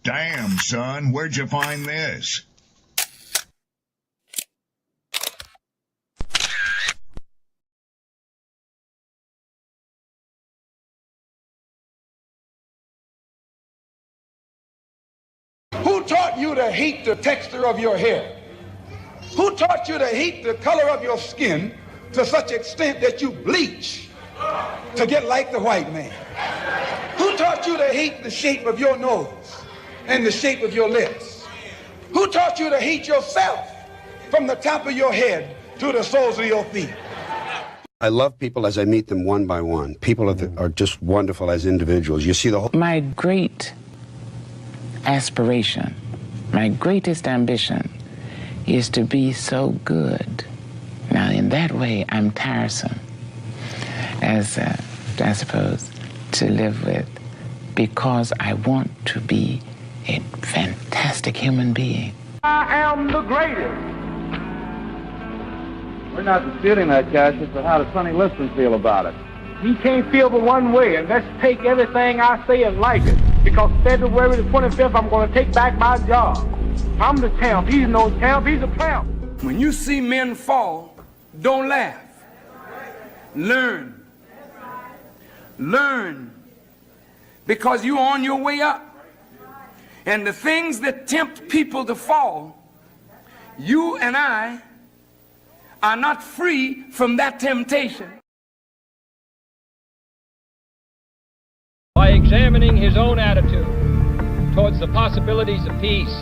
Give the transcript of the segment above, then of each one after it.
Damn, son, where'd you find this? Who taught you to hate the texture of your hair? Who taught you to hate the color of your skin to such extent that you bleach to get like the white man? Who taught you to hate the shape of your nose and the shape of your lips? Who taught you to hate yourself from the top of your head to the soles of your feet? I love people as I meet them one by one. People are just wonderful as individuals. You see the whole... My great aspiration, my greatest ambition is to be so good. Now, in that way, I'm tiresome, as I suppose, to live with, because I want to be a fantastic human being. I am the greatest. We're not disputing that, Cassius, but how does Sonny Liston feel about it? He can't feel but one way, and let's take everything I say and like it. Because February the 25th, I'm going to take back my job. I'm the champ. He's no champ. He's a tramp. When you see men fall, don't laugh. Learn. Learn. Because you're on your way up. And the things that tempt people to fall, you and I are not free from that temptation. By examining his own attitude towards the possibilities of peace,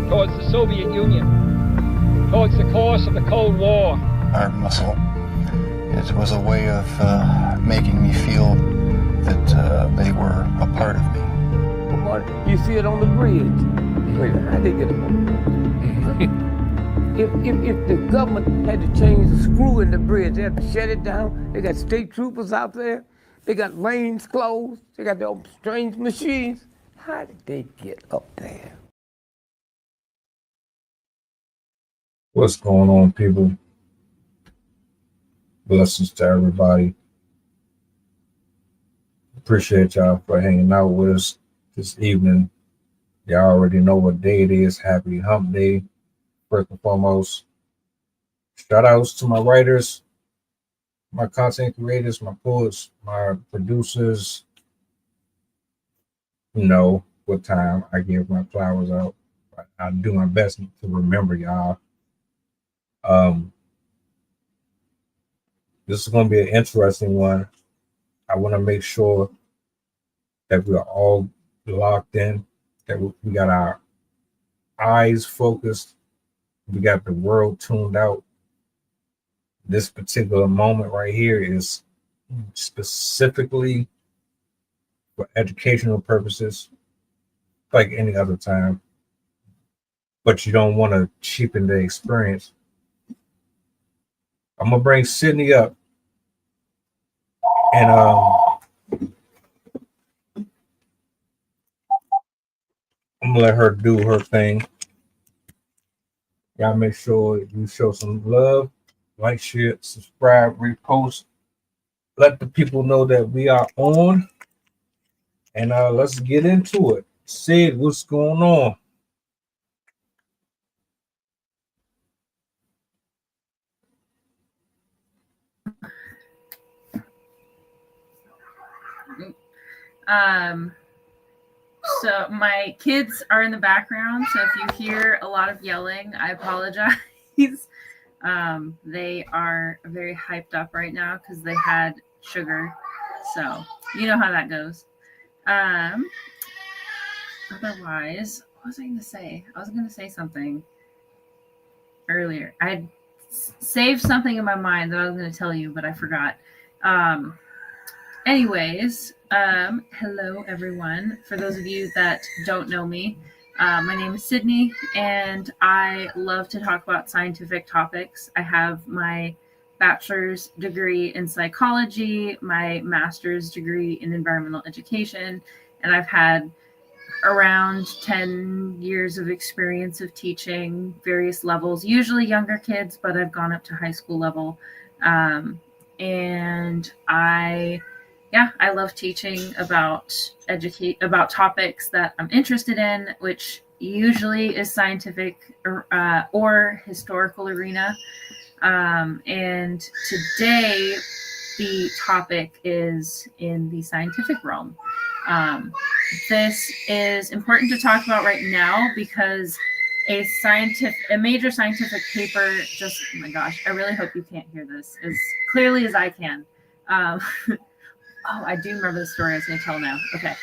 towards the Soviet Union, towards the course of the Cold War. Art muscle. It was a way of making me feel that they were a part of me. You see it on the bridge. Wait, how they get it? If the government had to change the screw in the bridge, they had to shut it down. They got state troopers out there. They got lanes closed. They got their strange machines. How did they get up there? What's going on, people? Blessings to everybody. Appreciate y'all for hanging out with us this evening. Y'all already know what day it is. Happy Hump Day, first and foremost. Shout outs to my writers, my content creators, my poets, my producers. You know what time I give my flowers out. I do my best to remember y'all. This is going to be an interesting one. I want to make sure that we're all locked in, that we got our eyes focused, we got the world tuned out. This particular moment right here is specifically for educational purposes, like any other time, but you don't want to cheapen the experience. I'm gonna bring Sydney up, and I'm gonna let her do her thing. Y'all make sure you show some love, like, share, subscribe, repost. Let the people know that we are on, and let's get into it. Sid, what's going on? So my kids are in the background, so if you hear a lot of yelling, I apologize. They are very hyped up right now because they had sugar, so you know how that goes. Otherwise, what was I going to say? I was going to say something earlier. I saved something in my mind that I was going to tell you, but I forgot. Anyways, hello everyone. For those of you that don't know me, my name is Sydney, and I love to talk about scientific topics. I have my bachelor's degree in psychology, my master's degree in environmental education, and I've had around 10 years of experience of teaching various levels, usually younger kids, but I've gone up to high school level. And I yeah, I love teaching about topics that I'm interested in, which usually is scientific or historical arena. And today, the topic is in the scientific realm. This is important to talk about right now because a major scientific paper just, oh my gosh, I really hope you can't hear this as clearly as I can. Oh, I do remember the story I was going to tell now. Okay.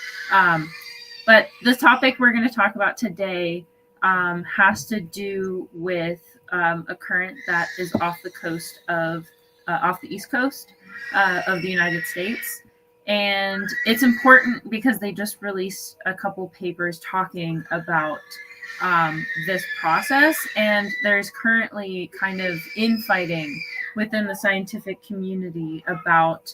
But the topic we're going to talk about today has to do with a current that is off the East Coast of the United States. And it's important because they just released a couple papers talking about this process. And there's currently kind of infighting within the scientific community about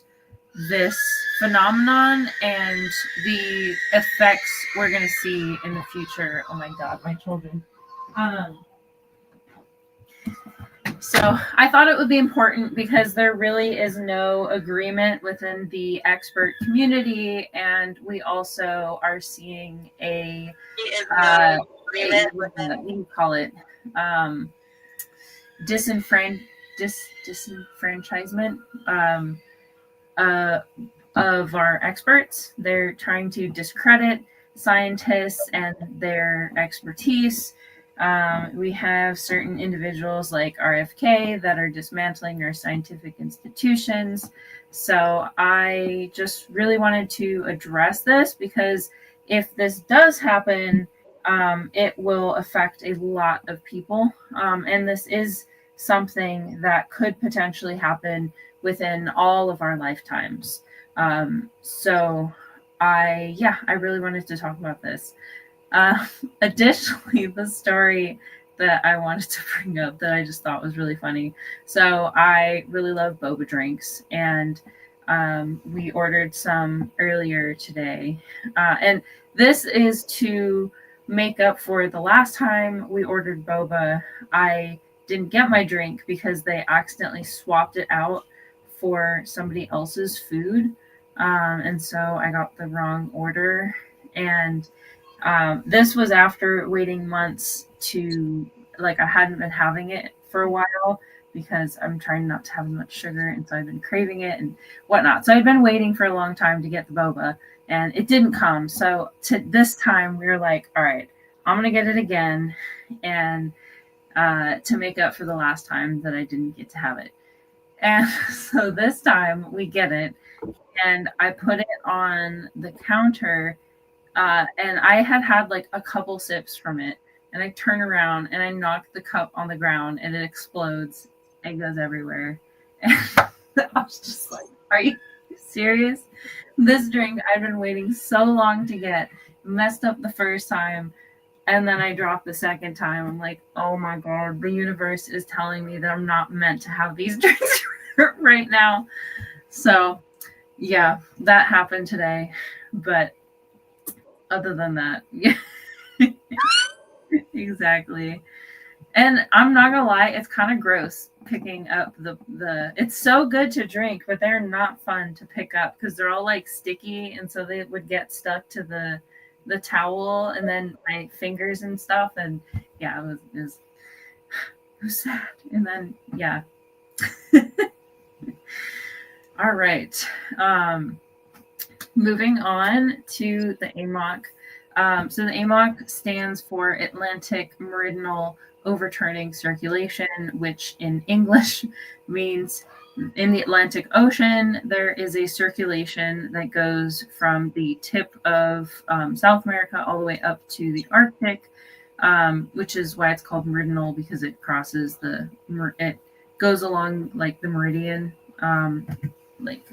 this phenomenon and the effects we're going to see in the future. Oh my God, my children. So I thought it would be important because there really is no agreement within the expert community, and we also are seeing a what do you call it? Disenfranchisement of our experts. They're trying to discredit scientists and their expertise. We have certain individuals like RFK that are dismantling our scientific institutions. So I just really wanted to address this because if this does happen, it will affect a lot of people. And this is something that could potentially happen within all of our lifetimes. So I really wanted to talk about this. Additionally, the story that I wanted to bring up that I just thought was really funny. So I really love boba drinks, and we ordered some earlier today. And this is to make up for the last time we ordered boba. I didn't get my drink because they accidentally swapped it out for somebody else's food. And so I got the wrong order. And this was after waiting months to, I hadn't been having it for a while because I'm trying not to have as much sugar. And so I've been craving it and whatnot. So I've been waiting for a long time to get the boba and it didn't come. So this time we were like, all right, I'm going to get it again. And to make up for the last time that I didn't get to have it. And so this time we get it and I put it on the counter. And I had a couple sips from it, and I turn around and I knock the cup on the ground and it explodes. It goes everywhere. And I was just like, are you serious? This drink I've been waiting so long to get, messed up the first time, and then I dropped the second time. I'm like, oh my God, the universe is telling me that I'm not meant to have these drinks right now. So yeah, that happened today. But other than that, yeah, exactly. And I'm not gonna lie, it's kind of gross picking up the it's so good to drink, but they're not fun to pick up because they're all sticky, and so they would get stuck to the towel and then my fingers and stuff. And yeah, it was sad. And then yeah. All right. Moving on to the AMOC. So the AMOC stands for Atlantic Meridional Overturning Circulation, which in English means in the Atlantic Ocean, there is a circulation that goes from the tip of South America all the way up to the Arctic, which is why it's called meridional, because it crosses it goes along the meridian.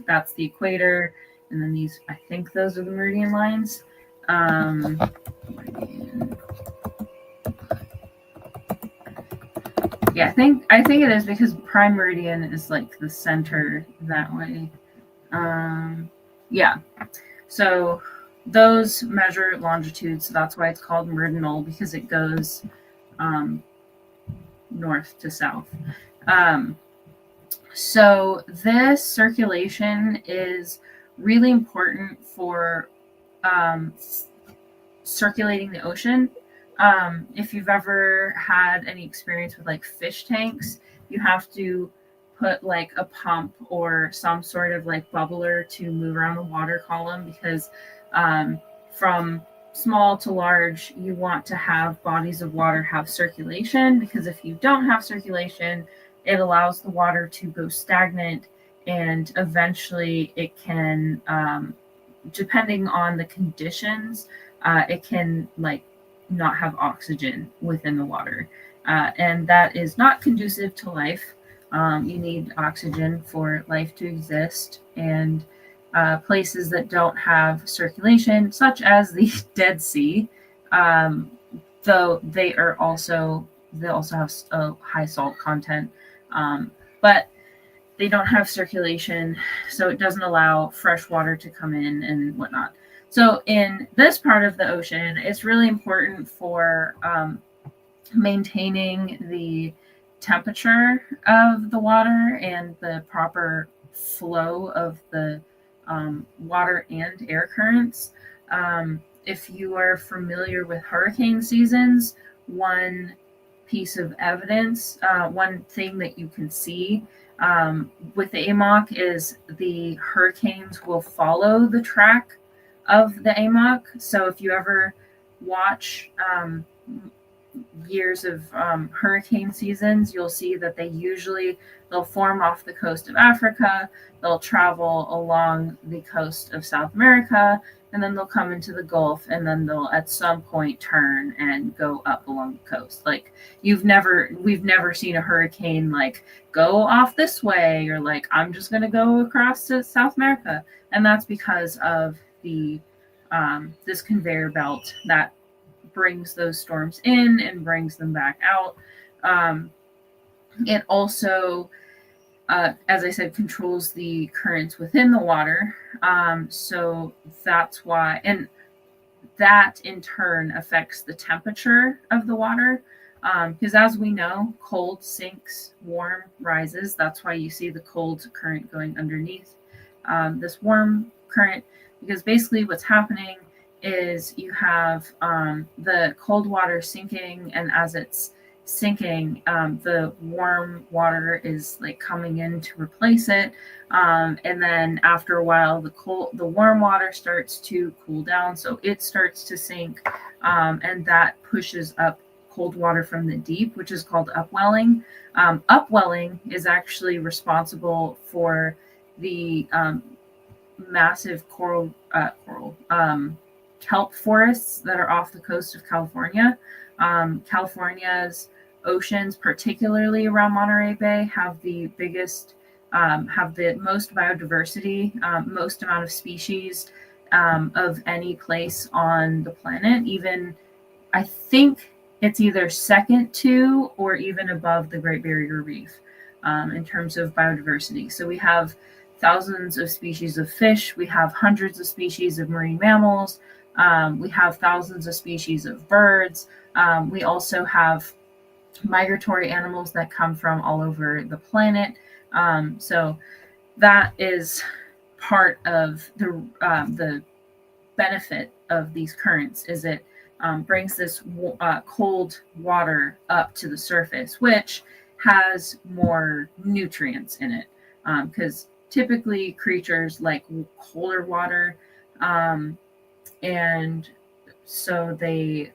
That's the equator. And then these, I think those are the meridian lines. Yeah, I think it is because prime meridian is the center that way. Yeah. So those measure longitude, so that's why it's called meridional, because it goes north to south. So this circulation is really important for circulating the ocean. If you've ever had any experience with like fish tanks, you have to put like a pump or some sort of like bubbler to move around the water column, because from small to large, you want to have bodies of water have circulation, because if you don't have circulation, it allows the water to go stagnant, and eventually it can, depending on the conditions, it can like not have oxygen within the water, and that is not conducive to life. You need oxygen for life to exist, and places that don't have circulation, such as the Dead Sea, though they also have a high salt content, but they don't have circulation, so it doesn't allow fresh water to come in and whatnot. So in this part of the ocean, it's really important for maintaining the temperature of the water and the proper flow of the water and air currents. If you are familiar with hurricane seasons, one piece of evidence, one thing that you can see with the AMOC is the hurricanes will follow the track of the AMOC. So if you ever watch years of hurricane seasons, you'll see that they'll form off the coast of Africa, they'll travel along the coast of South America, and then they'll come into the Gulf, and then they'll at some point turn and go up along the coast. Like we've never seen a hurricane like go off this way, or like I'm just going to go across to South America. And that's because of the this conveyor belt that brings those storms in and brings them back out. It also, as I said, controls the currents within the water. So that's why, and that in turn affects the temperature of the water. Because as we know, cold sinks, warm rises. That's why you see the cold current going underneath this warm current, because basically what's happening is you have the cold water sinking, and as it's sinking, the warm water is like coming in to replace it, and then after a while the warm water starts to cool down, so it starts to sink, and that pushes up cold water from the deep, which is called upwelling. Upwelling is actually responsible for the massive kelp forests that are off the coast of California. California's oceans, particularly around Monterey Bay, have the biggest, have the most biodiversity, most amount of species of any place on the planet. Even, I think it's either second to or even above the Great Barrier Reef in terms of biodiversity. So we have thousands of species of fish, we have hundreds of species of marine mammals, we have thousands of species of birds. We also have migratory animals that come from all over the planet. So that is part of the benefit of these currents, is it brings this cold water up to the surface, which has more nutrients in it, because typically creatures like colder water, and so they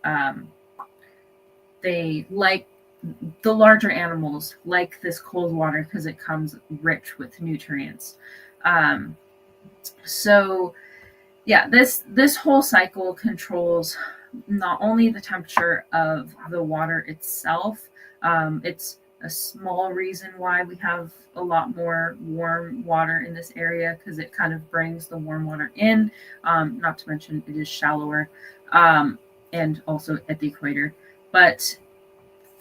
like, the larger animals like this cold water because it comes rich with nutrients. So yeah, this whole cycle controls not only the temperature of the water itself, it's a small reason why we have a lot more warm water in this area, because it kind of brings the warm water in, not to mention it is shallower, and also at the equator. But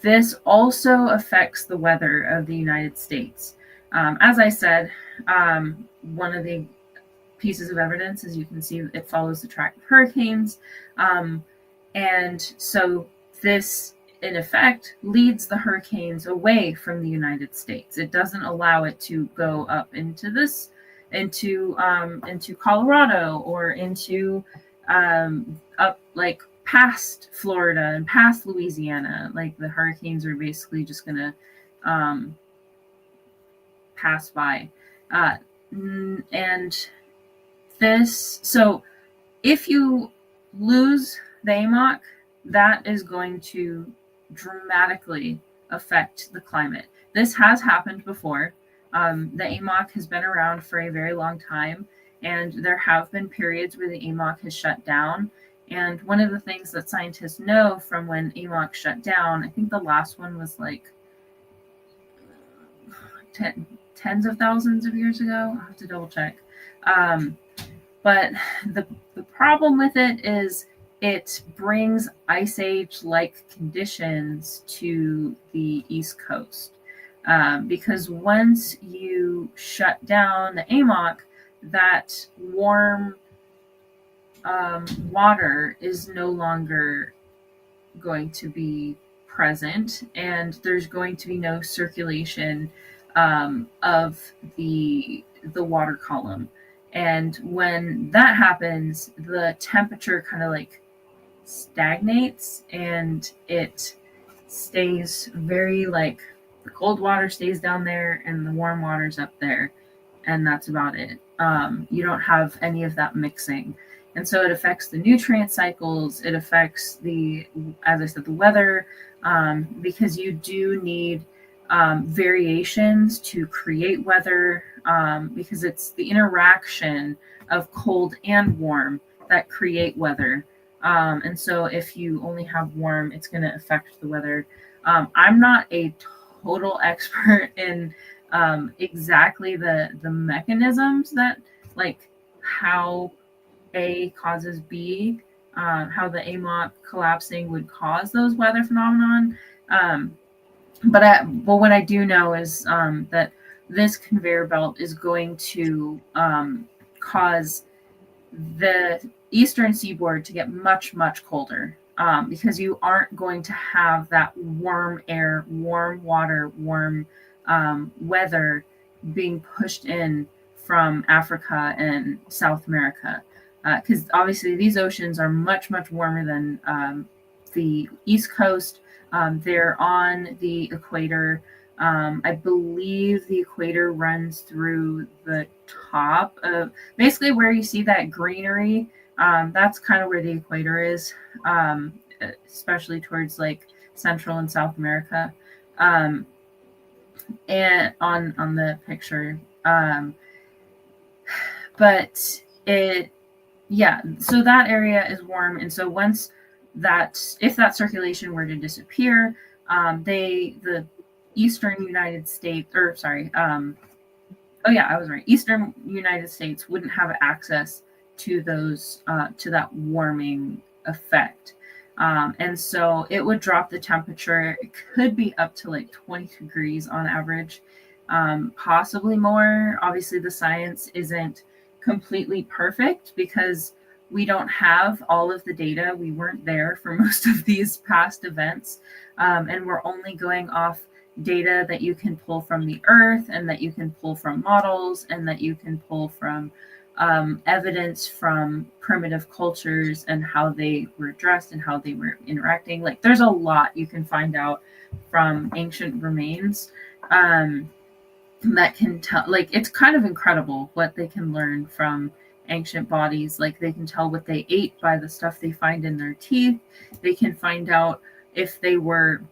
this also affects the weather of the United States. As I said, one of the pieces of evidence, as you can see, it follows the track of hurricanes. And so this, in effect, leads the hurricanes away from the United States. It doesn't allow it to go up into this into Colorado or into up like past Florida and past Louisiana. Like the hurricanes are basically just gonna pass by, and this. So if you lose the AMOC, that is going to dramatically affect the climate. This has happened before. The AMOC has been around for a very long time, and there have been periods where the AMOC has shut down. And one of the things that scientists know from when AMOC shut down, I think the last one was like tens of thousands of years ago. I'll have to double check. But the problem with it is it brings ice age-like conditions to the East Coast. Because once you shut down the AMOC, that warm water is no longer going to be present, and there's going to be no circulation of the water column. And when that happens, the temperature kind of like stagnates, and it stays very like the cold water stays down there and the warm water's up there, and that's about it. You don't have any of that mixing. And so it affects the nutrient cycles. It affects as I said, the weather, because you do need variations to create weather, because it's the interaction of cold and warm that create weather. And so if you only have warm, it's going to affect the weather. I'm not a total expert in exactly the mechanisms that, like, how A causes B, how the AMOC collapsing would cause those weather phenomenon. But what I do know is that this conveyor belt is going to cause the eastern seaboard to get much, much colder, because you aren't going to have that warm air, warm water, warm weather being pushed in from Africa and South America. Because obviously these oceans are much, much warmer than the East Coast. They're on the equator. I believe the equator runs through the top of basically where you see that greenery. That's kind of where the equator is, especially towards like Central and South America. And on the picture. But so that area is warm. And so if that circulation were to disappear, the Eastern United States, Eastern United States wouldn't have access to those, to that warming effect. And so it would drop the temperature. It could be up to like 20 degrees on average, possibly more. Obviously the science isn't completely perfect because we don't have all of the data. We weren't there for most of these past events. And we're only going off data that you can pull from the earth, and that you can pull from models, and that you can pull from evidence from primitive cultures and how they were dressed and how they were interacting. Like there's a lot you can find out from ancient remains that can tell, like, it's kind of incredible what they can learn from ancient bodies. Like they can tell what they ate by the stuff they find in their teeth. They can find out if they were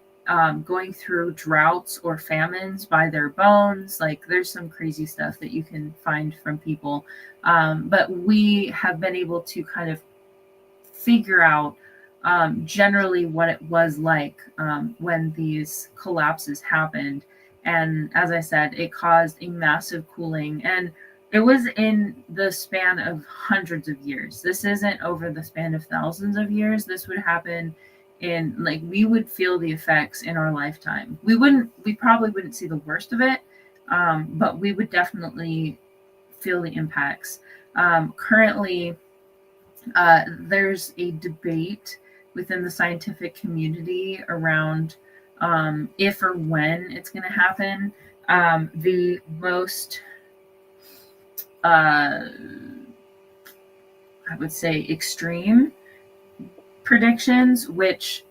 going through droughts or famines by their bones. Like there's some crazy stuff that you can find from people. But we have been able to kind of figure out generally what it was like when these collapses happened. And as I said, it caused a massive cooling, and it was in the span of hundreds of years. This isn't over the span of thousands of years. This would happen in, like, we would feel the effects in our lifetime. We probably wouldn't see the worst of it, but we would definitely feel the impacts. Currently, there's a debate within the scientific community around if or when it's going to happen. The most I would say, extreme predictions, which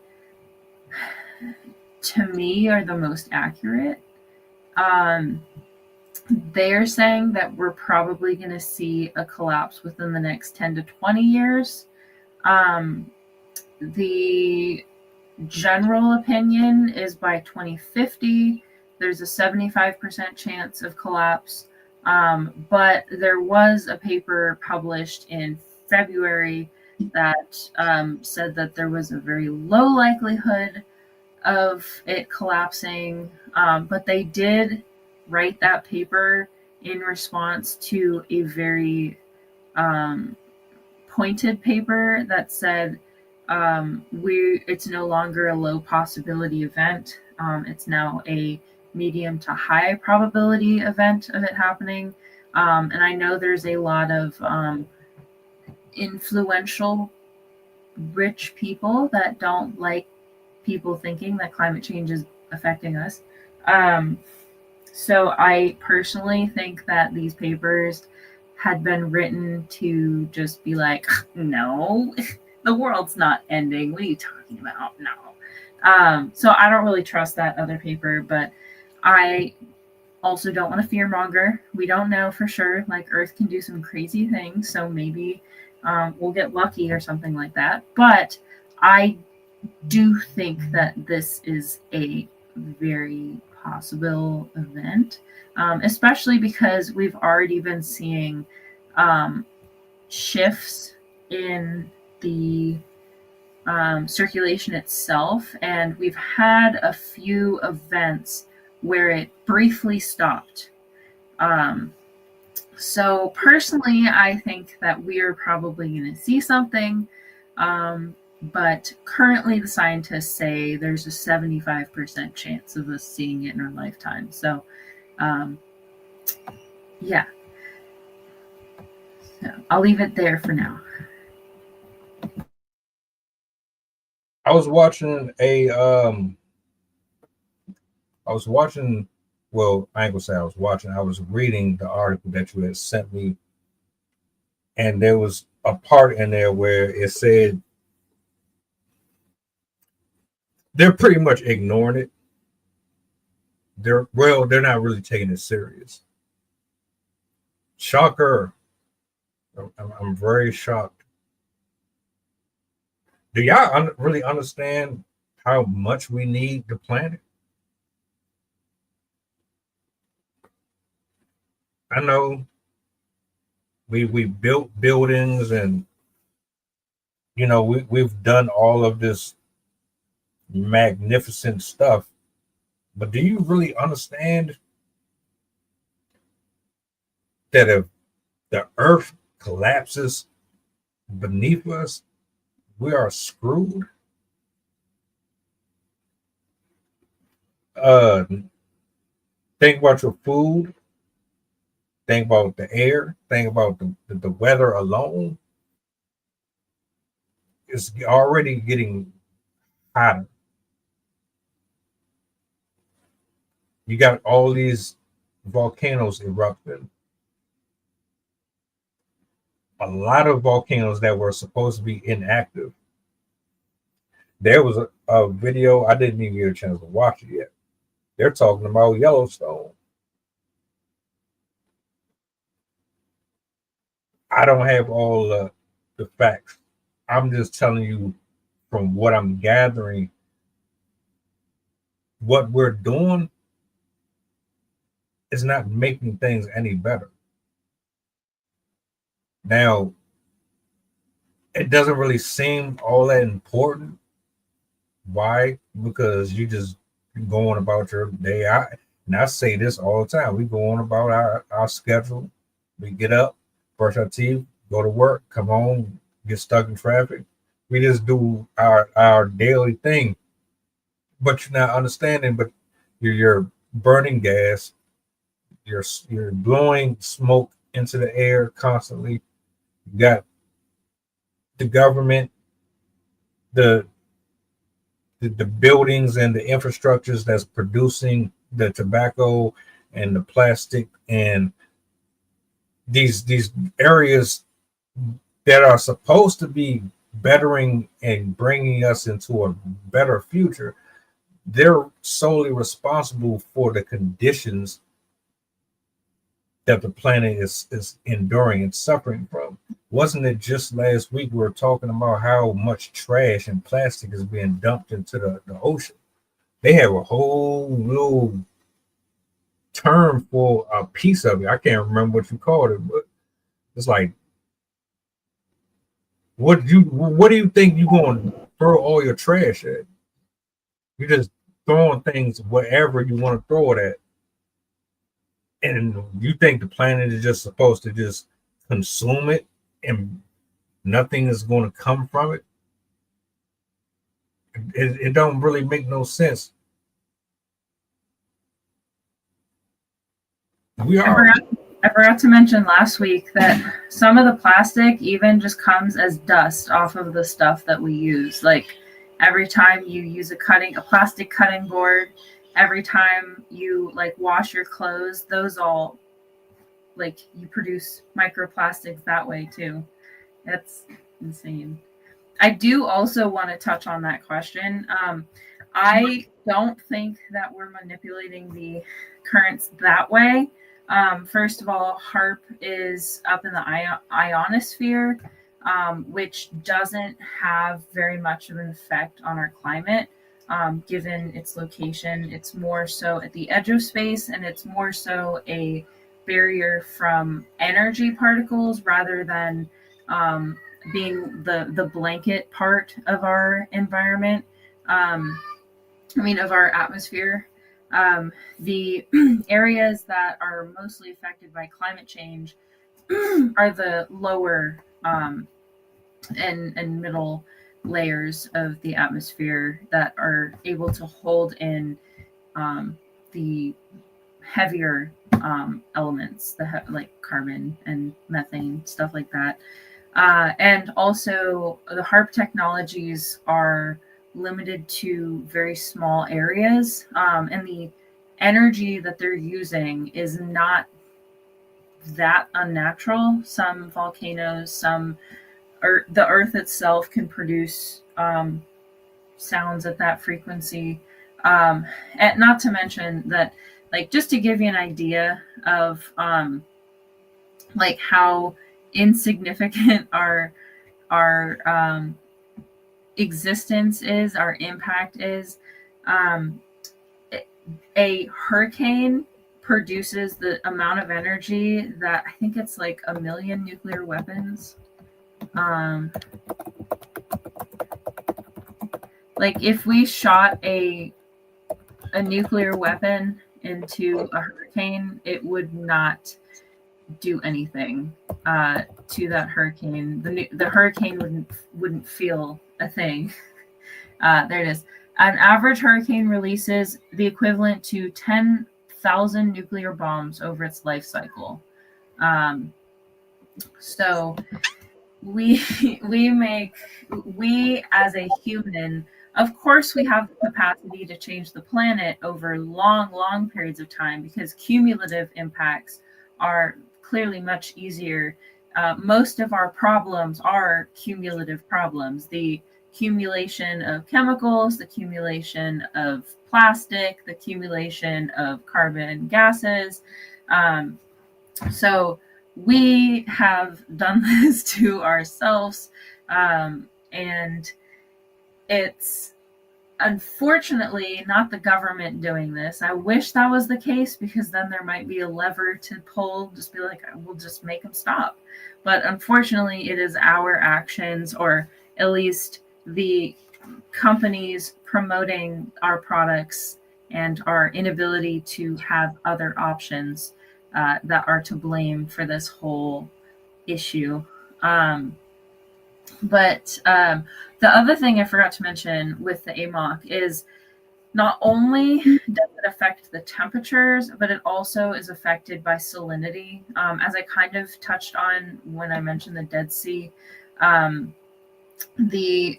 to me are the most accurate. They're saying that we're probably going to see a collapse within the next 10 to 20 years. The general opinion is by 2050, there's a 75% chance of collapse. But there was a paper published in February that said that there was a very low likelihood of it collapsing. But they did write that paper in response to a very pointed paper that said it's no longer a low possibility event. It's now a medium to high probability event of it happening. And I know there's a lot of influential rich people that don't like people thinking that climate change is affecting us. So I personally think that these papers had been written to just be like, no, the world's not ending. What are you talking about? No. So I don't really trust that other paper, but I also don't want to fearmonger. We don't know for sure. Like, Earth can do some crazy things, so maybe we'll get lucky or something like that. But I do think that this is a very possible event, especially because we've already been seeing shifts in the circulation itself, and we've had a few events where it briefly stopped. So personally, I think that we're probably going to see something, but currently the scientists say there's a 75% chance of us seeing it in our lifetime. So, yeah. So I'll leave it there for now. I was watching well, I ain't gonna say I was watching, I was reading the article that you had sent me, and there was a part in there where it said they're pretty much ignoring it. They're not really taking it serious. Shocker. I'm very shocked. Do y'all really understand how much we need the planet? I know we built buildings, and we've done all of this magnificent stuff, but do you really understand that if the earth collapses beneath us, we are screwed? Think about your food. Think about the air. Think about the weather alone. It's already getting hotter. You got all these volcanoes erupting. A lot of volcanoes that were supposed to be inactive. There was a video, I didn't even get a chance to watch it yet. They're talking about Yellowstone. I don't have all the facts. I'm just telling you from what I'm gathering, what we're doing is not making things any better. Now, it doesn't really seem all that important. Why? Because you just going about your day. I say this all the time. We go on about our schedule. We get up, brush our teeth, go to work, come home, get stuck in traffic. We just do our daily thing. But you're not understanding, but you're burning gas. You're blowing smoke into the air constantly. You got the government, the buildings and the infrastructures that's producing the tobacco and the plastic and these areas that are supposed to be bettering and bringing us into a better future, they're solely responsible for the conditions that the planet is enduring and suffering from. Wasn't it just last week we were talking about how much trash and plastic is being dumped into the ocean? They have a whole little term for a piece of it. I can't remember what you called it, but it's like, what do you think you're going to throw all your trash at? You're just throwing things wherever you want to throw it at. And you think the planet is just supposed to just consume it and nothing is going to come from it? It don't really make no sense. I forgot to mention last week that some of the plastic even just comes as dust off of the stuff that we use. Like every time you use a plastic cutting board, every time you like wash your clothes, those all like you produce microplastics that way too. That's insane. I do also want to touch on that question. I don't think that we're manipulating the currents that way. First of all, HAARP is up in the ionosphere, which doesn't have very much of an effect on our climate, given its location. It's more so at the edge of space, and it's more so a barrier from energy particles rather than being the blanket part of our environment. Of our atmosphere. The areas that are mostly affected by climate change are the lower and middle layers of the atmosphere that are able to hold in the heavier elements, like carbon and methane, stuff like that. And also the HAARP technologies are limited to very small areas, and the energy that they're using is not that unnatural. Some volcanoes, the earth itself can produce sounds at that frequency, and not to mention that, like, just to give you an idea of like how insignificant our existence is, our impact is. A hurricane produces the amount of energy that I think it's like 1 million nuclear weapons. Like if we shot a nuclear weapon into a hurricane, it would not do anything to that hurricane. The hurricane wouldn't feel a thing. There it is. An average hurricane releases the equivalent to 10,000 nuclear bombs over its life cycle. So we as a human, of course, we have the capacity to change the planet over long periods of time, because cumulative impacts are clearly much easier. Most of our problems are cumulative problems. The accumulation of chemicals, the accumulation of plastic, the accumulation of carbon gases. So we have done this to ourselves, and it's unfortunately not the government doing this. I wish that was the case, because then there might be a lever to pull, just be like, we'll just make them stop. But unfortunately, it is our actions, or at least the companies promoting our products and our inability to have other options that are to blame for this whole issue. But the other thing I forgot to mention with the AMOC is not only does it affect the temperatures, but it also is affected by salinity. As I kind of touched on when I mentioned the Dead Sea, the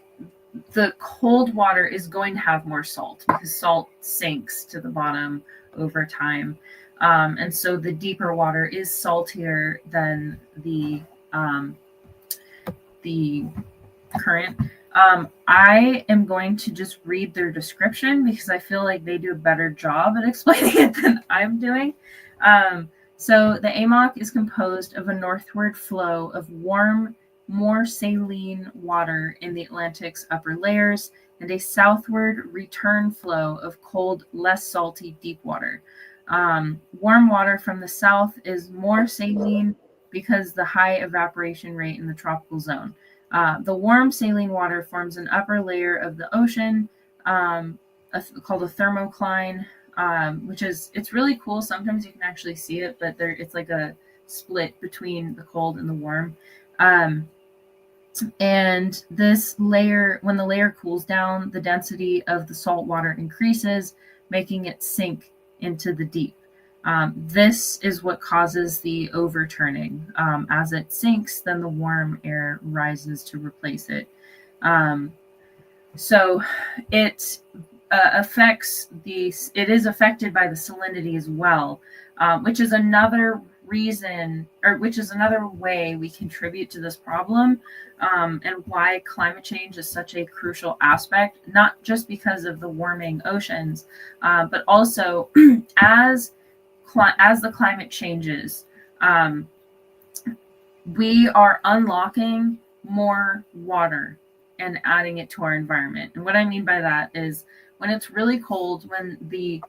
cold water is going to have more salt, because salt sinks to the bottom over time. And so the deeper water is saltier than the current. I am going to just read their description because I feel like they do a better job at explaining it than I'm doing. So the AMOC is composed of a northward flow of warm, more saline water in the Atlantic's upper layers and a southward return flow of cold, less salty deep water. Warm water from the south is more saline because the high evaporation rate in the tropical zone. The warm saline water forms an upper layer of the ocean called a thermocline, which is, it's really cool. Sometimes you can actually see it, but it's like a split between the cold and the warm. And this layer, when the layer cools down, the density of the salt water increases, making it sink into the deep. This is what causes the overturning. As it sinks, then the warm air rises to replace it. So it affects it is affected by the salinity as well, which is another reason, or which is another way we contribute to this problem, and why climate change is such a crucial aspect, not just because of the warming oceans, but also as the climate changes, we are unlocking more water and adding it to our environment. And what I mean by that is when it's really cold, when the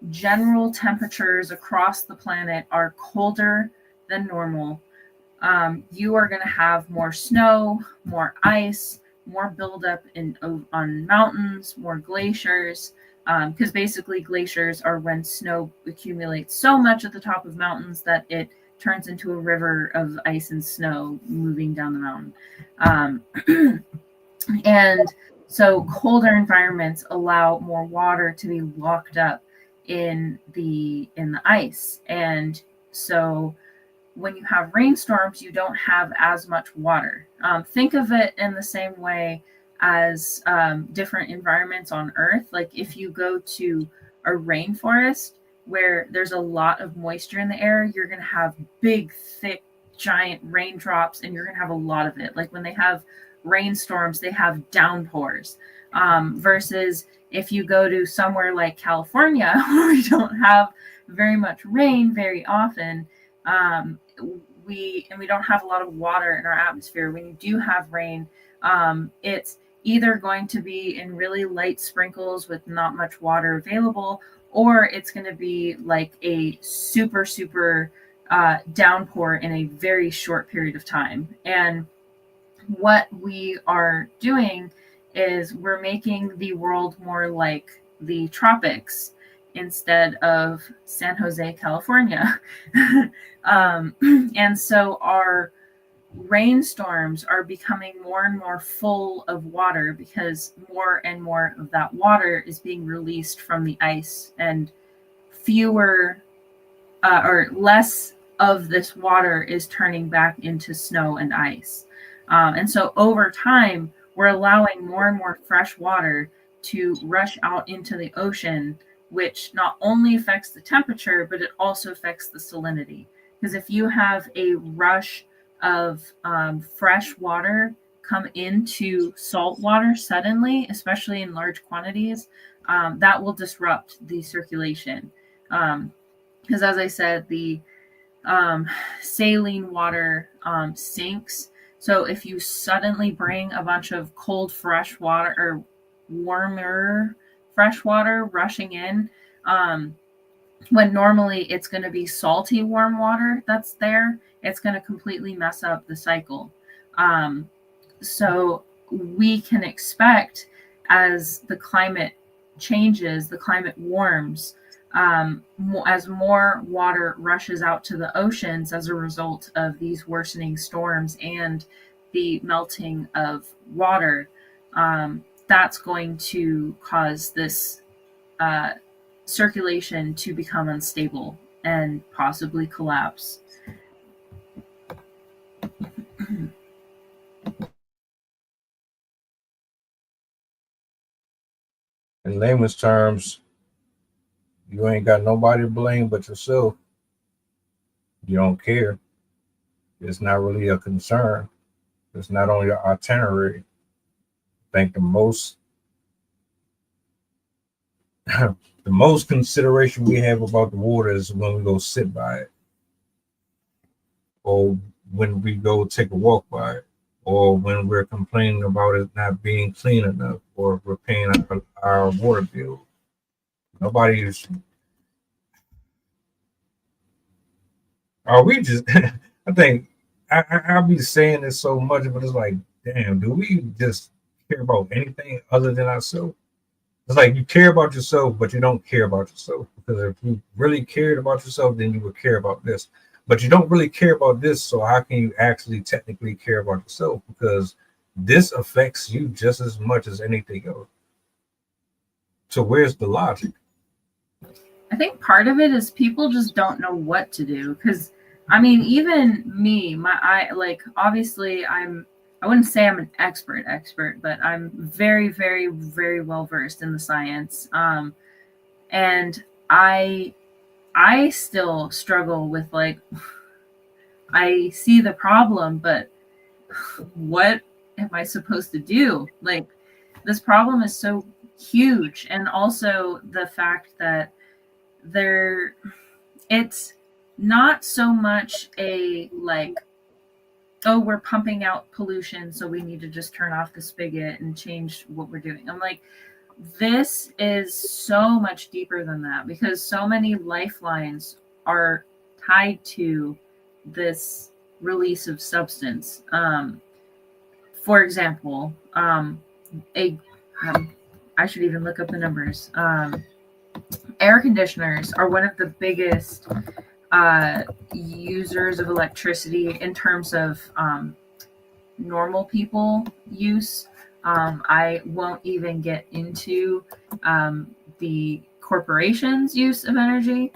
general temperatures across the planet are colder than normal, you are going to have more snow, more ice, more buildup on mountains, more glaciers, because basically glaciers are when snow accumulates so much at the top of mountains that it turns into a river of ice and snow moving down the mountain. And so colder environments allow more water to be locked up in the ice. And so when you have rainstorms, you don't have as much water. Think of it in the same way as different environments on Earth. Like if you go to a rainforest where there's a lot of moisture in the air, you're going to have big, thick, giant raindrops, and you're going to have a lot of it. Like when they have rainstorms, they have downpours, versus if you go to somewhere like California where we don't have very much rain very often, we don't have a lot of water in our atmosphere. When you do have rain, it's either going to be in really light sprinkles with not much water available, or it's going to be like a super downpour in a very short period of time. And what we are doing is we're making the world more like the tropics instead of San Jose, California. And so our rainstorms are becoming more and more full of water because more and more of that water is being released from the ice, and fewer or less of this water is turning back into snow and ice. And so over time, we're allowing more and more fresh water to rush out into the ocean, which not only affects the temperature, but it also affects the salinity. Because if you have a rush of fresh water come into salt water suddenly, especially in large quantities, that will disrupt the circulation. Because as I said, the saline water sinks. So if you suddenly bring a bunch of cold fresh water or warmer fresh water rushing in, when normally it's going to be salty warm water that's there, it's going to completely mess up the cycle. So we can expect, as the climate changes, the climate warms, as more water rushes out to the oceans as a result of these worsening storms and the melting of water, that's going to cause this circulation to become unstable and possibly collapse. In layman's terms, You ain't got nobody to blame but yourself. You don't care. It's not really a concern. It's not on your itinerary. I think the most the most consideration we have about the water is when we go sit by it, or when we go take a walk by it, or when we're complaining about it not being clean enough, or we're paying our water bill. Nobody is. Are we just? I think I'll be saying this so much, but it's like, damn, do we just care about anything other than ourselves? It's like you care about yourself, but you don't care about yourself. Because if you really cared about yourself, then you would care about this. But you don't really care about this, so how can you actually technically care about yourself? Because this affects you just as much as anything else. So where's the logic? I think part of it is people just don't know what to do. Because, I mean, even me, obviously I wouldn't say I'm an expert, but I'm very, very, very well versed in the science. And I still struggle with, like, I see the problem, but what am I supposed to do? Like, this problem is so huge. And also the fact that it's not so much a, like, oh, we're pumping out pollution, so we need to just turn off the spigot and change what we're doing. I'm like, this is so much deeper than that, because so many lifelines are tied to this release of substance. For example, I should even look up the numbers. Air conditioners are one of the biggest users of electricity in terms of normal people use. I won't even get into the corporations' use of energy,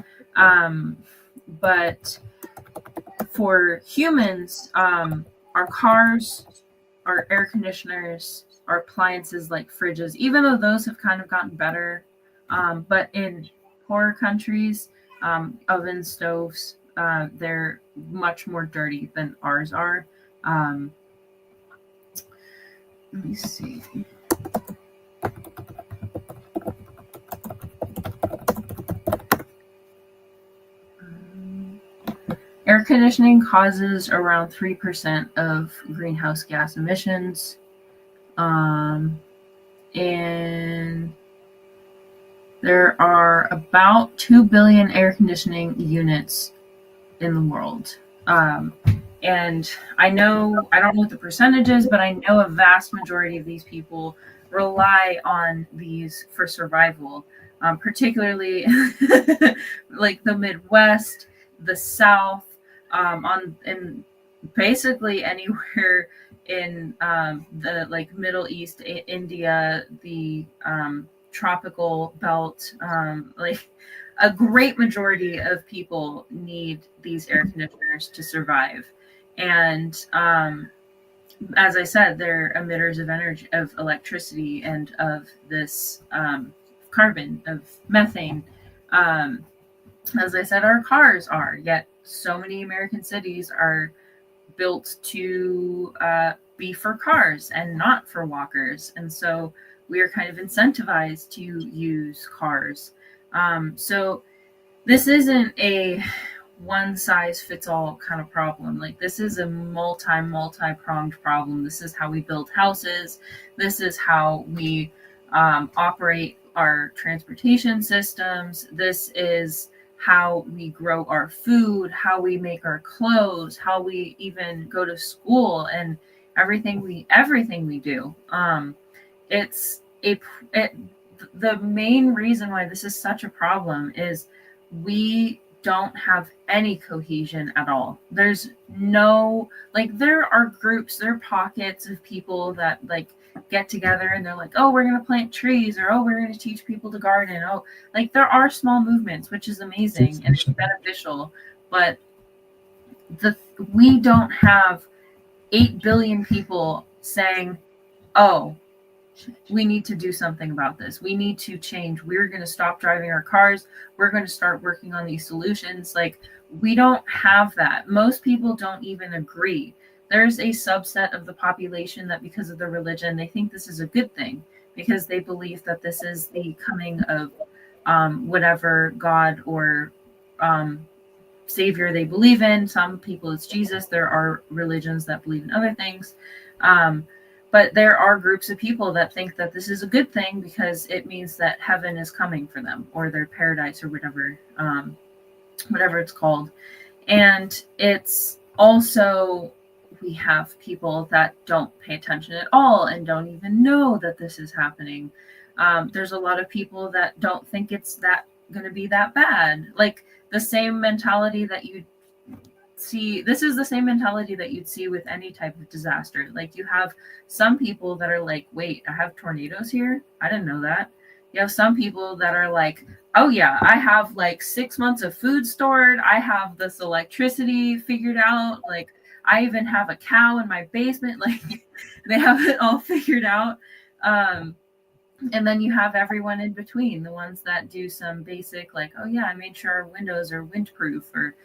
but for humans, our cars, our air conditioners, our appliances like fridges, even though those have kind of gotten better, but in poorer countries, oven stoves, they're much more dirty than ours are. Let me see. Air conditioning causes around 3% of greenhouse gas emissions. And there are about 2 billion air conditioning units in the world. And I don't know what the percentage is, but I know a vast majority of these people rely on these for survival, particularly like the Midwest, the South, and basically anywhere in the like Middle East, India, the tropical belt. Like a great majority of people need these air conditioners to survive. And as I said, they're emitters of energy, of electricity, and of this carbon, of methane. As I said, our cars are, yet so many American cities are built to be for cars and not for walkers. And so we are kind of incentivized to use cars. So this isn't a one size fits all kind of problem. Like, this is a multi-pronged problem. This is how we build houses. This is how we operate our transportation systems. This is how we grow our food, how we make our clothes, how we even go to school, and everything we do. The main reason why this is such a problem is we don't have any cohesion at all. There's no, like, there are groups, there are pockets of people that like get together and they're like, oh, we're going to plant trees, or oh, we're going to teach people to garden. Oh, like, there are small movements, which is amazing and it's beneficial, but we don't have 8 billion people saying, oh, we need to do something about this. We need to change. We're going to stop driving our cars. We're going to start working on these solutions. Like, we don't have that. Most people don't even agree. There's a subset of the population that, because of their religion, they think this is a good thing because they believe that this is the coming of whatever God or Savior they believe in. Some people it's Jesus. There are religions that believe in other things. But there are groups of people that think that this is a good thing because it means that heaven is coming for them, or their paradise, or whatever it's called. And it's also, we have people that don't pay attention at all and don't even know that this is happening. There's a lot of people that don't think it's that going to be that bad. Like, the same mentality that you see, this is the same mentality that you'd see with any type of disaster. Like, you have some people that are like, wait, I have tornadoes here? I didn't know that. You have some people that are like, oh yeah, I have like 6 months of food stored. I have this electricity figured out. Like, I even have a cow in my basement. Like, they have it all figured out. And then you have everyone in between, the ones that do some basic, like, oh yeah, I made sure our windows are windproof, or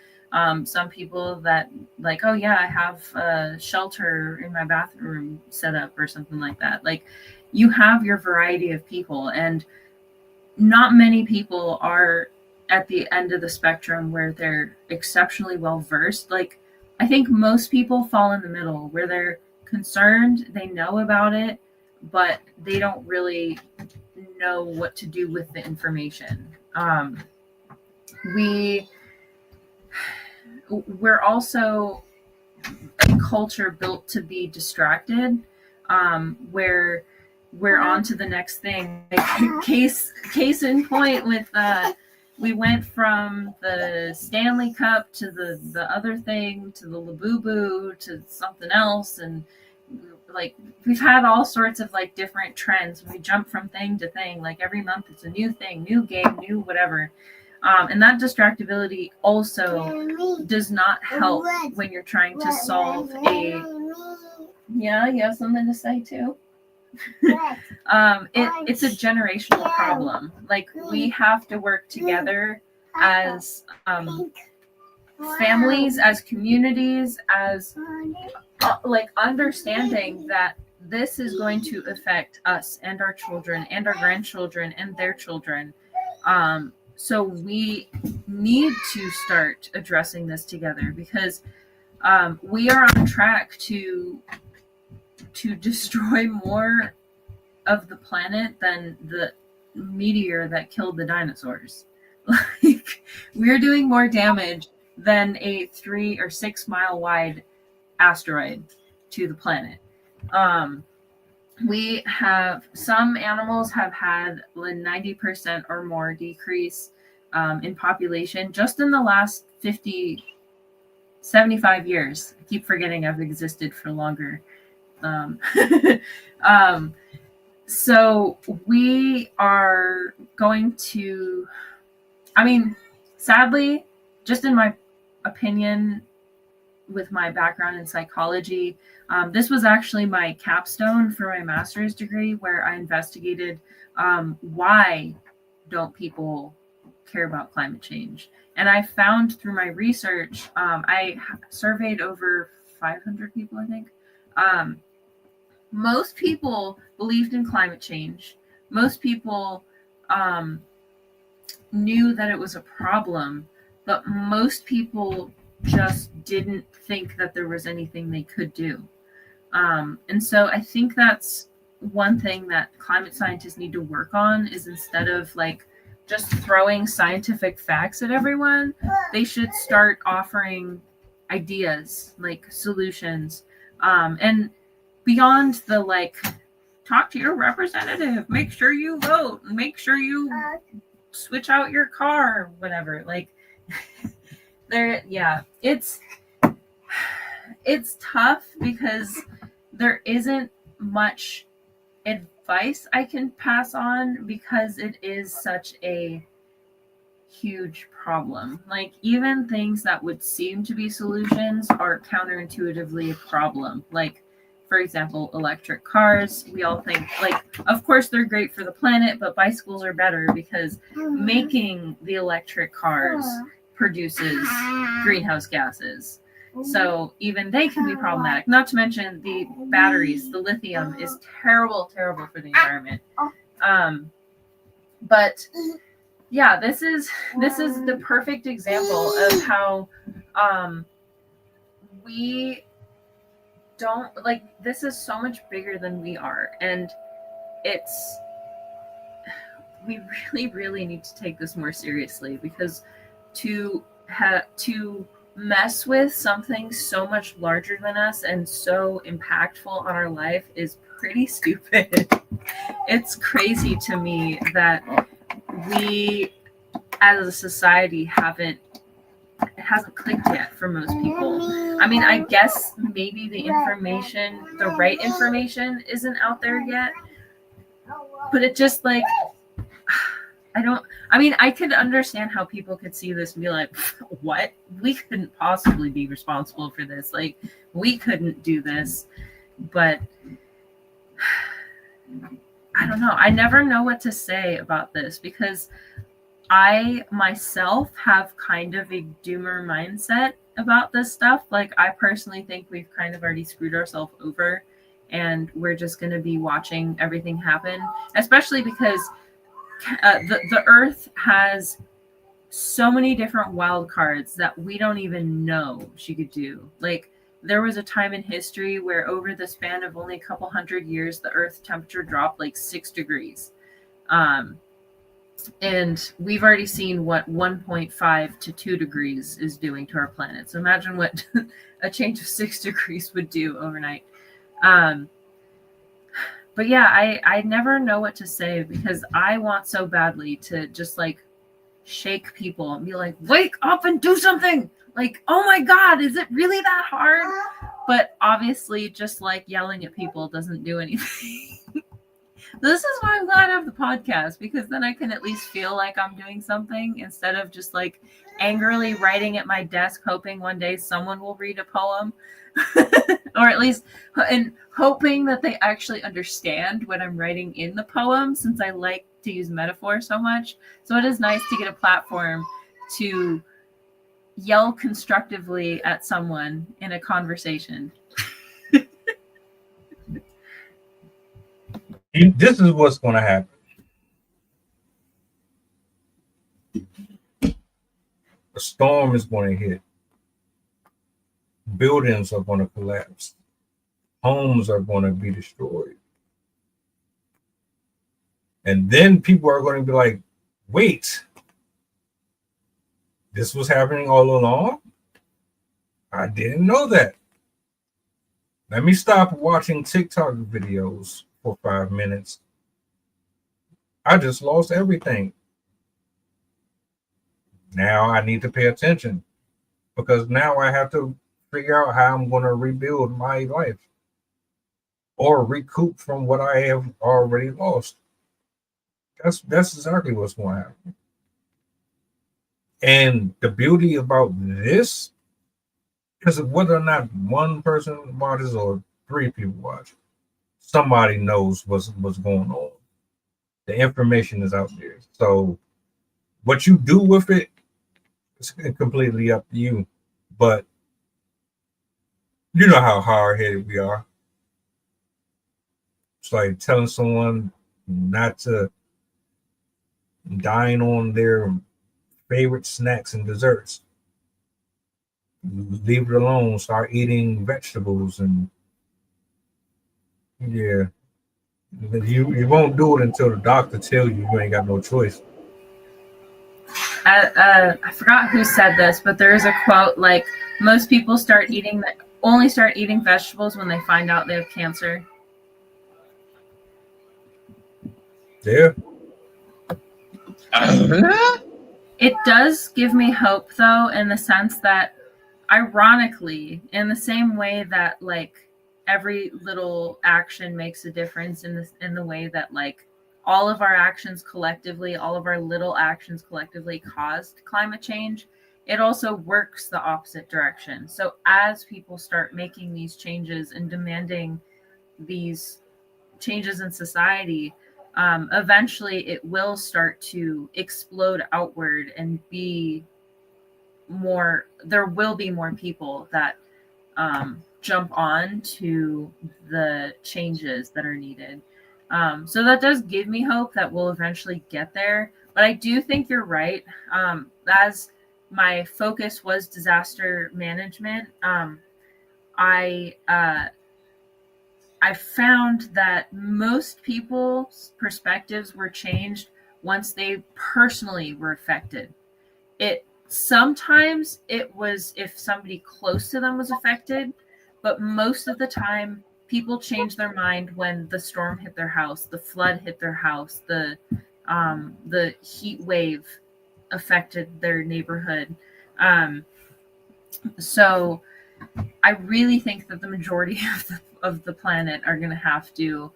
some people that like, oh yeah, I have a shelter in my bathroom set up, or something like that. Like, you have your variety of people, and not many people are at the end of the spectrum where they're exceptionally well versed. Like, I think most people fall in the middle where they're concerned, they know about it, but they don't really know what to do with the information. We're also a culture built to be distracted, where we're on to the next thing. Like, case in point with we went from the Stanley Cup to the other thing to the Labubu to something else, and like, we've had all sorts of like different trends. We jump from thing to thing. Like, every month it's a new thing, new game, new whatever. And that distractibility also does not help when you're trying to solve a... Yeah, you have something to say too? It's a generational problem. Like, we have to work together as families, as communities, as like, understanding that this is going to affect us and our children and our grandchildren and their children. So we need to start addressing this together, because we are on track to destroy more of the planet than the meteor that killed the dinosaurs. Like, we're doing more damage than a 3 or 6 mile wide asteroid to the planet. We have, some animals have had a 90% or more decrease in population just in the last 75 years. I keep forgetting I've existed for longer. So we are going to, I mean, sadly, just in my opinion, with my background in psychology, this was actually my capstone for my master's degree, where I investigated why don't people care about climate change. And I found through my research, I surveyed over 500 people, I think. Most people believed in climate change. Most people knew that it was a problem, but most people just didn't think that there was anything they could do. And so I think that's one thing that climate scientists need to work on, is instead of like just throwing scientific facts at everyone, they should start offering ideas, like solutions. And beyond the like, talk to your representative, make sure you vote, make sure you switch out your car, whatever. Like, there, yeah, it's tough because there isn't much advice I can pass on, because it is such a huge problem. Like, even things that would seem to be solutions are counterintuitively a problem. Like, for example, electric cars. We all think, like, of course they're great for the planet, but bicycles are better because making the electric cars produces greenhouse gases. So even they can be problematic. Not to mention the batteries, the lithium is terrible for the environment. But yeah, this is the perfect example of how we don't, like, this is so much bigger than we are, and we really need to take this more seriously, because to mess with something so much larger than us and so impactful on our life is pretty stupid. It's crazy to me that we as a society it hasn't clicked yet for most people. I mean, I guess maybe the right information isn't out there yet, but it just, like, I could understand how people could see this and be like, what? We couldn't possibly be responsible for this. Like, we couldn't do this. But I don't know. I never know what to say about this, because I myself have kind of a doomer mindset about this stuff. Like, I personally think we've kind of already screwed ourselves over, and we're just going to be watching everything happen, especially because the Earth has so many different wild cards that we don't even know she could do. Like, there was a time in history where over the span of only a couple hundred years, the Earth's temperature dropped like 6 degrees. And we've already seen what 1.5 to 2 degrees is doing to our planet. So imagine what a change of 6 degrees would do overnight. But yeah, I never know what to say, because I want so badly to just, like, shake people and be like, wake up and do something. Like, oh my God, is it really that hard? But obviously, just, like, yelling at people doesn't do anything. This is why I'm glad I have the podcast, because then I can at least feel like I'm doing something instead of just, like, angrily writing at my desk, hoping one day someone will read a poem. Or at least, and hoping that they actually understand what I'm writing in the poem, since I like to use metaphor so much. So it is nice to get a platform to yell constructively at someone in a conversation. This is what's going to happen. A storm is going to hit. Buildings are going to collapse. Homes are going to be destroyed. And then people are going to be like, wait, this was happening all along? I didn't know that. Let me stop watching TikTok videos for 5 minutes. I just lost everything. Now I need to pay attention, because now I have to figure out how I'm going to rebuild my life or recoup from what I have already lost. That's exactly what's going to happen. And the beauty about this, because whether or not one person watches or 3 people watch, somebody knows what's going on. The information is out there. So what you do with it is completely up to you. But you know how hard-headed we are. It's like telling someone not to dine on their favorite snacks and desserts. Leave it alone. Start eating vegetables, and yeah, you won't do it until the doctor tells you ain't got no choice. I forgot who said this, but there is a quote, like, most people only start eating vegetables when they find out they have cancer. Yeah. It does give me hope, though, in the sense that, ironically, in the same way that, like, every little action makes a difference in the way that, like, all of our actions collectively, all of our little actions collectively caused climate change, it also works the opposite direction. So as people start making these changes and demanding these changes in society, eventually it will start to explode outward and be more, there will be more people that jump on to the changes that are needed. So that does give me hope that we'll eventually get there. But I do think you're right. As my focus was disaster management, I found that most people's perspectives were changed once they personally were affected. Sometimes it was if somebody close to them was affected, but most of the time people changed their mind when the storm hit their house, the flood hit their house, the heat wave affected their neighborhood. So I really think that the majority of the planet are going to have to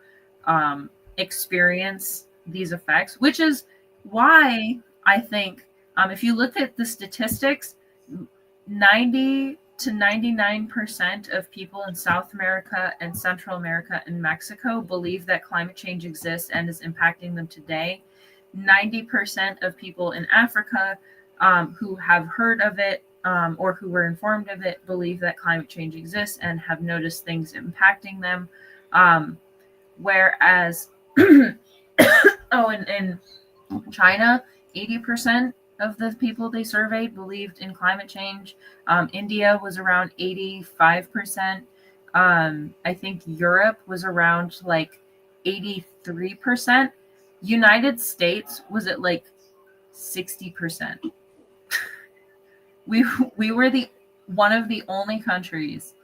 experience these effects, which is why I think if you look at the statistics, 90 to 99% of people in South America and Central America and Mexico believe that climate change exists and is impacting them today. 90% of people in Africa who have heard of it or who were informed of it believe that climate change exists and have noticed things impacting them. Whereas, in China, 80% of the people they surveyed believed in climate change. India was around 85%. I think Europe was around like 83%. United States was at like 60%. We were one of the only countries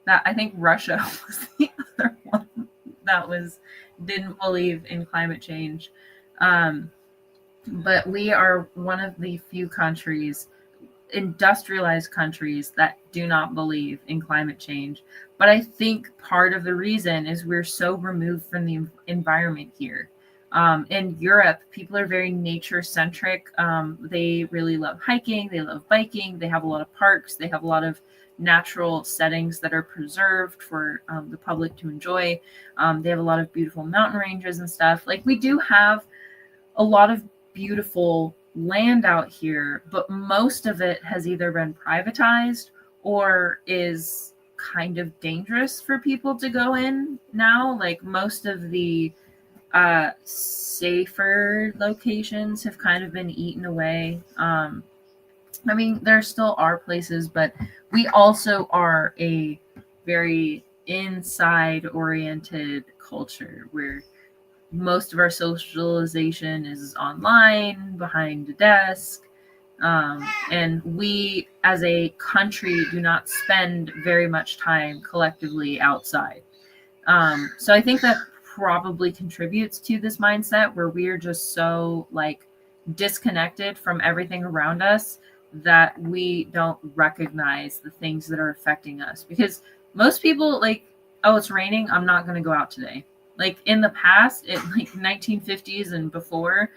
that, I think Russia was the other one that didn't believe in climate change. But we are one of the few countries, industrialized countries, that do not believe in climate change. But I think part of the reason is we're so removed from the environment here. In Europe, people are very nature centric. They really love hiking. They love biking. They have a lot of parks. They have a lot of natural settings that are preserved for the public to enjoy. They have a lot of beautiful mountain ranges and stuff. Like, we do have a lot of beautiful land out here, but most of it has either been privatized or is kind of dangerous for people to go in now. Like, most of the safer locations have kind of been eaten away. I mean, there still are places, but we also are a very inside-oriented culture where most of our socialization is online, behind a desk, and we as a country do not spend very much time collectively outside. So I think that probably contributes to this mindset where we are just so like disconnected from everything around us that we don't recognize the things that are affecting us. Because most people, like, oh, it's raining, I'm not going to go out today. Like, in the past, like 1950s and before,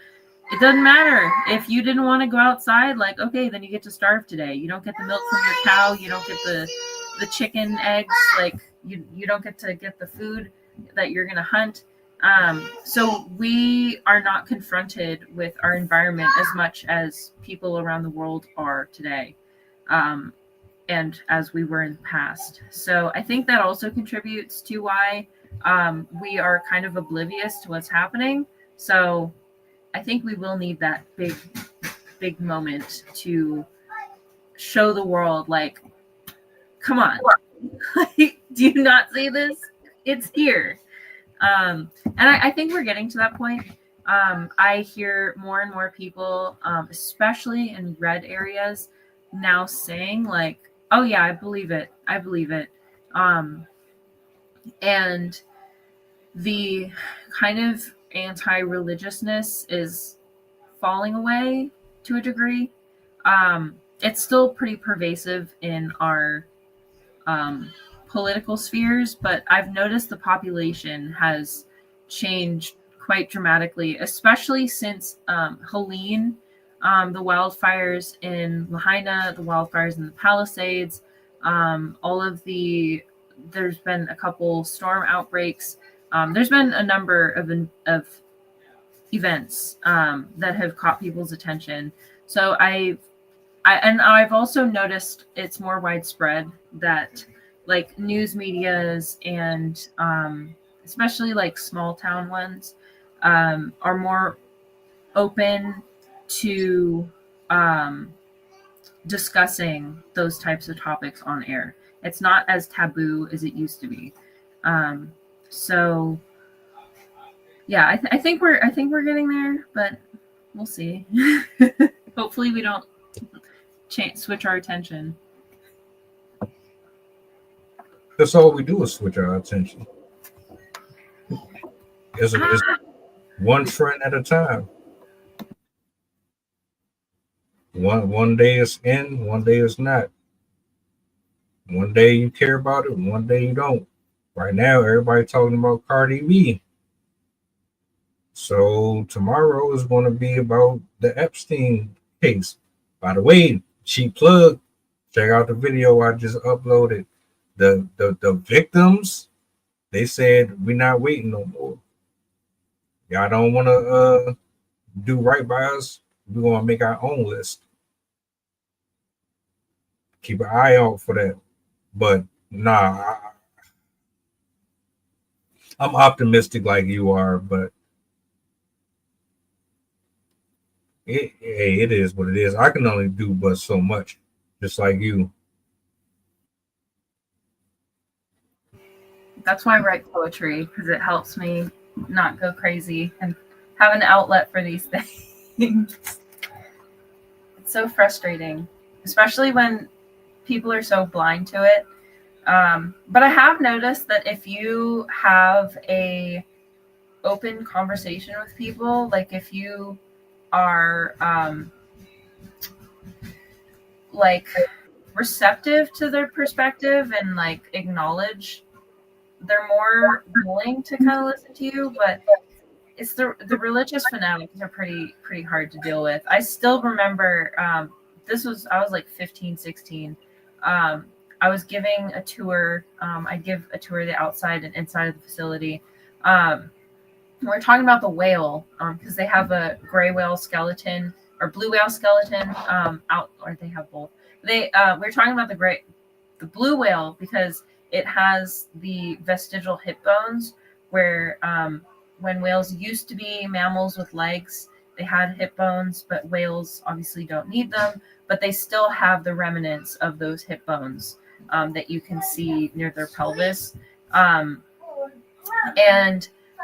it doesn't matter if you didn't want to go outside. Like, okay, then you get to starve today. You don't get the milk from your cow. You don't get the chicken eggs. Like, you don't get to get the food that you're going to hunt. So we are not confronted with our environment as much as people around the world are today, and as we were in the past. So I think that also contributes to why we are kind of oblivious to what's happening. So I think we will need that big moment to show the world, like, come on, do you not see this? It's here. And I think we're getting to that point. I hear more and more people, especially in red areas, now saying like, oh yeah, I believe it. And the kind of anti-religiousness is falling away to a degree. It's still pretty pervasive in our political spheres, but I've noticed the population has changed quite dramatically, especially since Helene, the wildfires in Lahaina, the wildfires in the Palisades, all of the there's been a couple storm outbreaks. There's been a number of events that have caught people's attention. So I've also noticed it's more widespread that like news medias and especially like small town ones are more open to discussing those types of topics on air. It's not as taboo as it used to be. So yeah, I think we're getting there, but we'll see. Hopefully we don't switch our attention. That's all we do is switch our attention. It's one trend at a time. One day it's in, one day it's not. One day you care about it, one day you don't. Right now, everybody talking about Cardi B. So tomorrow is going to be about the Epstein case. By the way, cheap plug. Check out the video I just uploaded. The victims, they said we're not waiting no more. Y'all don't want to do right by us. We're going to make our own list. Keep an eye out for that. But nah, I'm optimistic like you are, but it is what it is. I can only do but so much, just like you. That's why I write poetry, because it helps me not go crazy and have an outlet for these things. It's so frustrating, especially when people are so blind to it. But I have noticed that if you have a open conversation with people, like if you are like receptive to their perspective and like acknowledge, they're more willing to kind of listen to you. But it's the religious fanatics are pretty hard to deal with. I still remember I was like 15, 16. I was giving a tour. I give a tour of the outside and inside of the facility. We're talking about the whale because they have a gray whale skeleton or blue whale skeleton out, or they have both. We're talking about the blue whale because it has the vestigial hip bones where when whales used to be mammals with legs, they had hip bones, but whales obviously don't need them, but they still have the remnants of those hip bones that you can see near their pelvis. And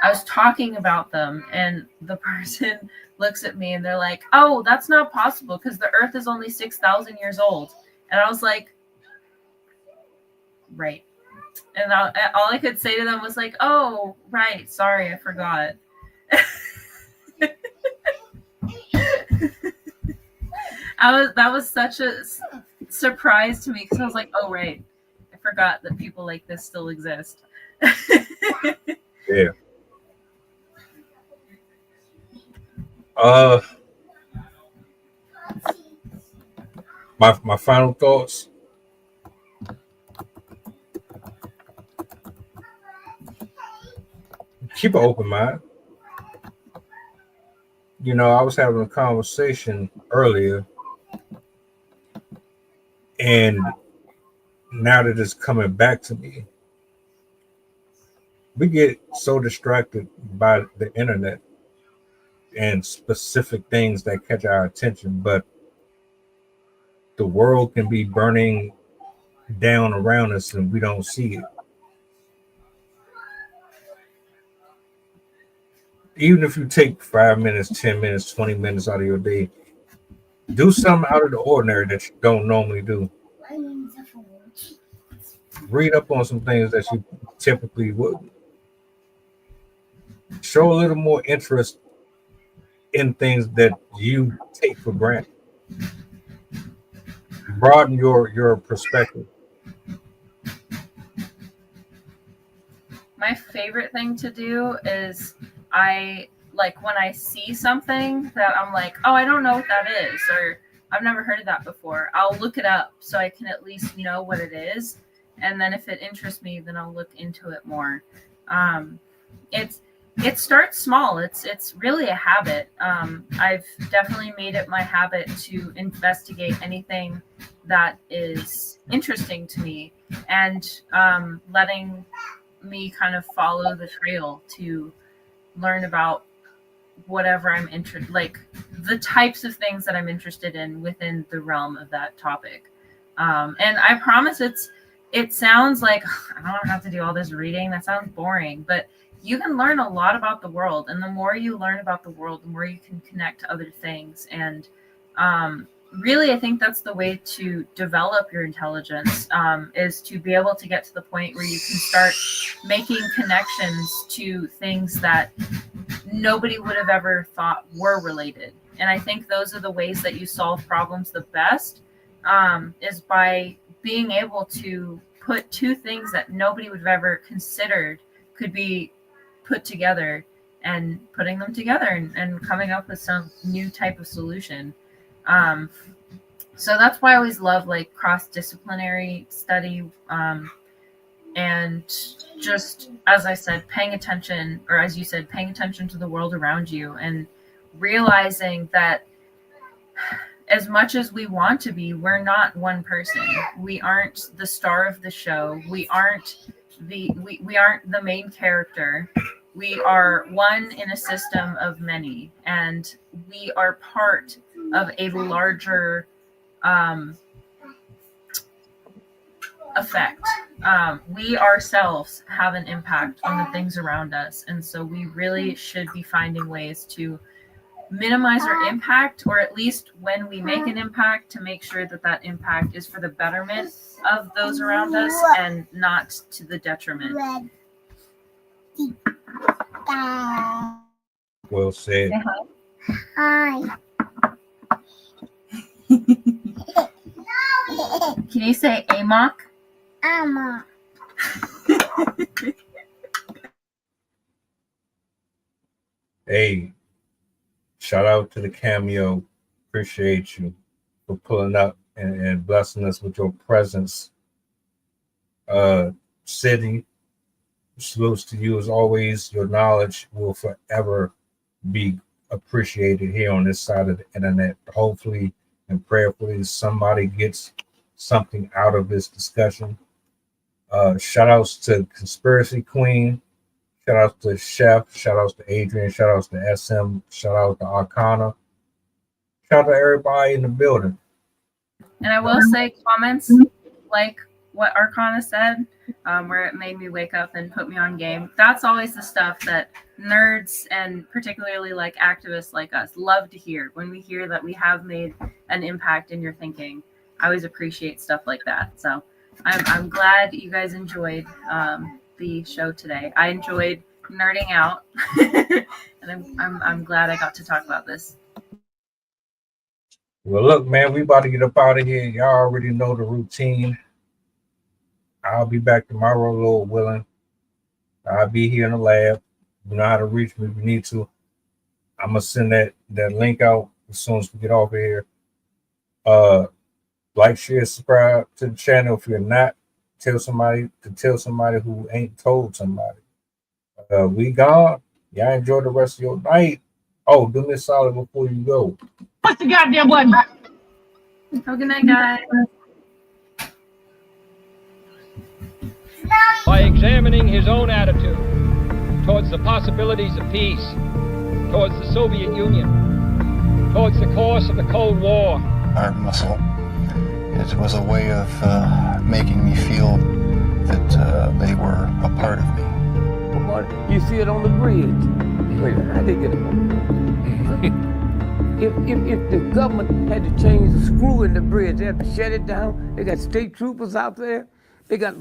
I was talking about them, and the person looks at me and they're like, "Oh, that's not possible because the Earth is only 6,000 years old." And I was like, "Right." And all I could say to them was like, "Oh, right. Sorry, I forgot." That was such a surprise to me because I was like, "Oh, right. I forgot that people like this still exist." Yeah. My final thoughts. Keep an open mind. You know, I was having a conversation earlier, and now that it's coming back to me, we get so distracted by the internet and specific things that catch our attention, but the world can be burning down around us and we don't see it. Even if you take 5 minutes, 10 minutes, 20 minutes out of your day, do something out of the ordinary that you don't normally do. Read up on some things that you typically wouldn't. Show a little more interest in things that you take for granted. Broaden your perspective. My favorite thing to do is when I see something that I'm like, "Oh, I don't know what that is," or "I've never heard of that before," I'll look it up so I can at least know what it is. and then if it interests me, then I'll look into it more. It starts small. It's really a habit. I've definitely made it my habit to investigate anything that is interesting to me, and letting me kind of follow the trail to learn about whatever I'm interested, like the types of things that I'm interested in within the realm of that topic. And I promise it sounds like I don't have to do all this reading. That sounds boring, but you can learn a lot about the world. And the more you learn about the world, the more you can connect to other things. And really, I think that's the way to develop your intelligence, is to be able to get to the point where you can start making connections to things that nobody would have ever thought were related. And I think those are the ways that you solve problems the best, is by being able to put two things that nobody would have ever considered could be put together, and putting them together and coming up with some new type of solution. So that's why I always love like cross-disciplinary study, and just, as I said, paying attention, or as you said, paying attention to the world around you, and realizing that as much as we want to be, we're not one person. We aren't the star of the show. We aren't we aren't the main character. We are one in a system of many, and we are part of a larger effect. We ourselves have an impact on the things around us, and so we really should be finding ways to minimize our impact, or at least when we make an impact, to make sure that that impact is for the betterment of those around us and not to the detriment. Well said. Hi. Can you say Amok? Amok. Hey, shout out to the Cameo. Appreciate you for pulling up and blessing us with your presence. Sydney, salutes to you as always. Your knowledge will forever be appreciated here on this side of the internet. Hopefully and prayerfully somebody gets something out of this discussion. Shout outs to Conspiracy Queen. Shout outs to Chef. Shout outs to Adrian. Shout outs to SM. Shout out to Arcana. Shout out to everybody in the building. And I will say, comments like what Arcana said, where it made me wake up and put me on game. That's always the stuff that nerds, and particularly like activists like us, love to hear. When we hear that we have made an impact in your thinking, I always appreciate stuff like that. So I'm glad you guys enjoyed the show today. I enjoyed nerding out, and I'm glad I got to talk about this. Well, look, man, we about to get up out of here. Y'all already know the routine. I'll be back tomorrow, Lord willing. I'll be here in the lab. You know how to reach me if you need to. I'm gonna send that link out as soon as we get off of here. Like, share, subscribe to the channel. If you're not, tell somebody who ain't told somebody. We gone. Y'all enjoy the rest of your night. Oh, do me a solid before you go. What's the goddamn button? Have a good night, guys. By examining his own attitude towards the possibilities of peace, towards the Soviet Union, towards the course of the Cold War. Art muscle. It was a way of making me feel that they were a part of me. You see it on the bridge. Wait, I didn't get it. If the government had to change the screw in the bridge, they had to shut it down. They got state troopers out there. They got